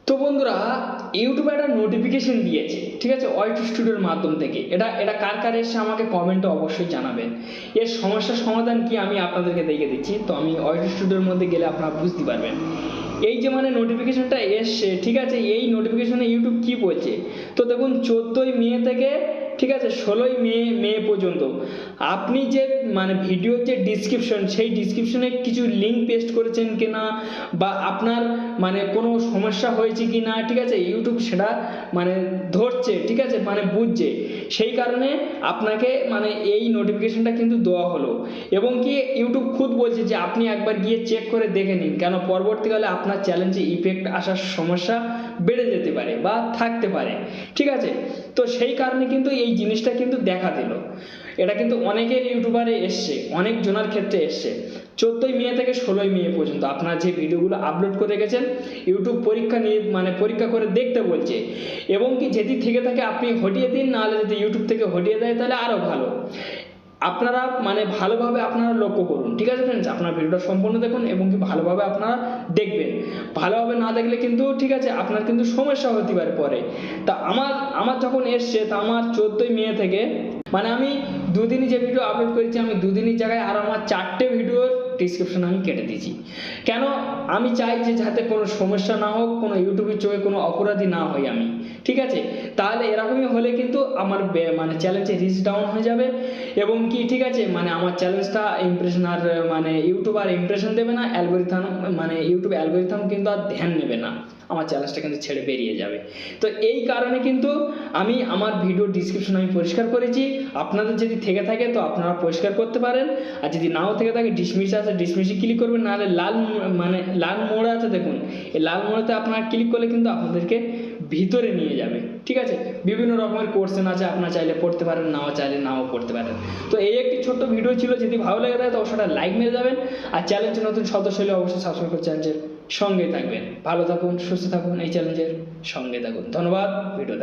তো বন্ধুরা, ইউটিউবে একটা নোটিফিকেশন দিয়েছে, ঠিক আছে, ওয়াইটি স্টুডিওর মাধ্যম থেকে। এটা কার কার এসে আমাকে কমেন্টে অবশ্যই জানাবেন। এর সমস্যার সমাধান কি আমি আপনাদেরকে দেখে দিচ্ছি। তো আমি ওয়াইটি স্টুডিওর মধ্যে গেলে আপনারা বুঝতে পারবেন। এই যে মানে নোটিফিকেশনটা এসছে, ঠিক আছে, এই নোটিফিকেশনে ইউটিউব কি বলছে। তো দেখুন, 14ই মে থেকে, ঠিক আছে, 16ই মে পর্যন্ত আপনি যে মানে ভিডিওর যে ডিসক্রিপশন, সেই ডিসক্রিপশনে কিছু লিঙ্ক পেস্ট করেছেন কিনা, বা আপনার মানে কোনো সমস্যা হয়েছে কি না, ঠিক আছে, ইউটিউব সেটা মানে ধরছে, ঠিক আছে, মানে বুঝছে। সেই কারণে আপনাকে মানে এই নোটিফিকেশনটা কিন্তু দেওয়া হলো। এবং কি ইউটিউব খুদ বলছে যে আপনি একবার গিয়ে চেক করে দেখে নিন, কেন পরবর্তীকালে আপনার চ্যালেঞ্জে ইফেক্ট আসার সমস্যা বেড়ে যেতে পারে বা থাকতে পারে, ঠিক আছে। তো সেই কারণে কিন্তু এই জিনিসটা কিন্তু দেখা দিল। এটা কিন্তু অনেকের ইউটিউবারে এসছে, অনেক জনের ক্ষেত্রে এসছে। 14ই মে থেকে 16ই মে পর্যন্ত আপনার যে ভিডিওগুলো আপলোড করে গেছেন, ইউটিউব পরীক্ষা নিয়ে মানে পরীক্ষা করে দেখতে বলছে। এবং কি যদি থেকে থাকে আপনি হটিয়ে দিন, নাহলে যদি ইউটিউব থেকে হটিয়ে দেয় তাহলে আরও ভালো। আপনারা মানে ভালোভাবে আপনারা লক্ষ্য করুন, ঠিক আছে ফ্রেন্ডস। আপনার ভিডিওটা সম্পূর্ণ দেখুন এবং কি ভালোভাবে আপনারা দেখবেন। ভালোভাবে না দেখলে কিন্তু, ঠিক আছে, আপনার কিন্তু সমস্যা হতে পারে পরে। তা আমার যখন এসছে, তা আমার 14ই মে থেকে মানে আমি দুদিনই যে ভিডিও আপলোড করেছি, আমি দুদিনের জায়গায় আর আমার 4টে ভিডিওর ডিসক্রিপশন আমি কেটে দিয়েছি। কেন? আমি চাই যে যাতে কোনো সমস্যা না হোক, কোনো ইউটিউবের চোখে কোনো অপরাধী না হই আমি, ঠিক আছে। তাহলে এরকমই হলে কিন্তু আমার মানে চ্যালেঞ্জে রিচ ডাউন হয়ে যাবে। এবং কি, ঠিক আছে, মানে আমার চ্যালেঞ্জটা ইমপ্রেশন আর মানে ইউটিউব আর ইমপ্রেশন দেবে না, অ্যালগোরিথাম মানে ইউটিউব অ্যালগোরিথাম কিন্তু আর ধ্যান নেবে না, আমার চ্যালেঞ্জটা কিন্তু ছেড়ে বেরিয়ে যাবে। তো এই কারণে কিন্তু আমি আমার ভিডিও ডিসক্রিপশন আমি পরিষ্কার করেছি। আপনাদের যদি থেকে থাকে তো আপনারা পরিষ্কার করতে পারেন, আর যদি নাও থেকে থাকে ডিসমিস আছে, ডিসমিসে ক্লিক করবেন, নাহলে মানে লাল মোড় আছে দেখুন, এই লাল মোড়েতে আপনারা ক্লিক করলে কিন্তু আপনাদেরকে ভিতরে নিয়ে যাবে, ঠিক আছে। বিভিন্ন রকমের কোর্সেন আছে, আপনারা চাইলে পড়তে পারেন, নাও চাইলে নাও পড়তে পারেন। তো এই একটি ছোট্ট ভিডিও ছিল, যদি ভালো লেগে থাকে তো অবশ্যই লাইক মেরে যাবেন। আর চ্যালেঞ্জের নতুন সদস্য হলে অবশ্যই সাবস্ক্রাইব করে চ্যালেঞ্জের সঙ্গে থাকবেন। ভালো থাকুন, সুস্থ থাকুন, এই চ্যালেঞ্জের সঙ্গে থাকুন। ধন্যবাদ। ভিডিও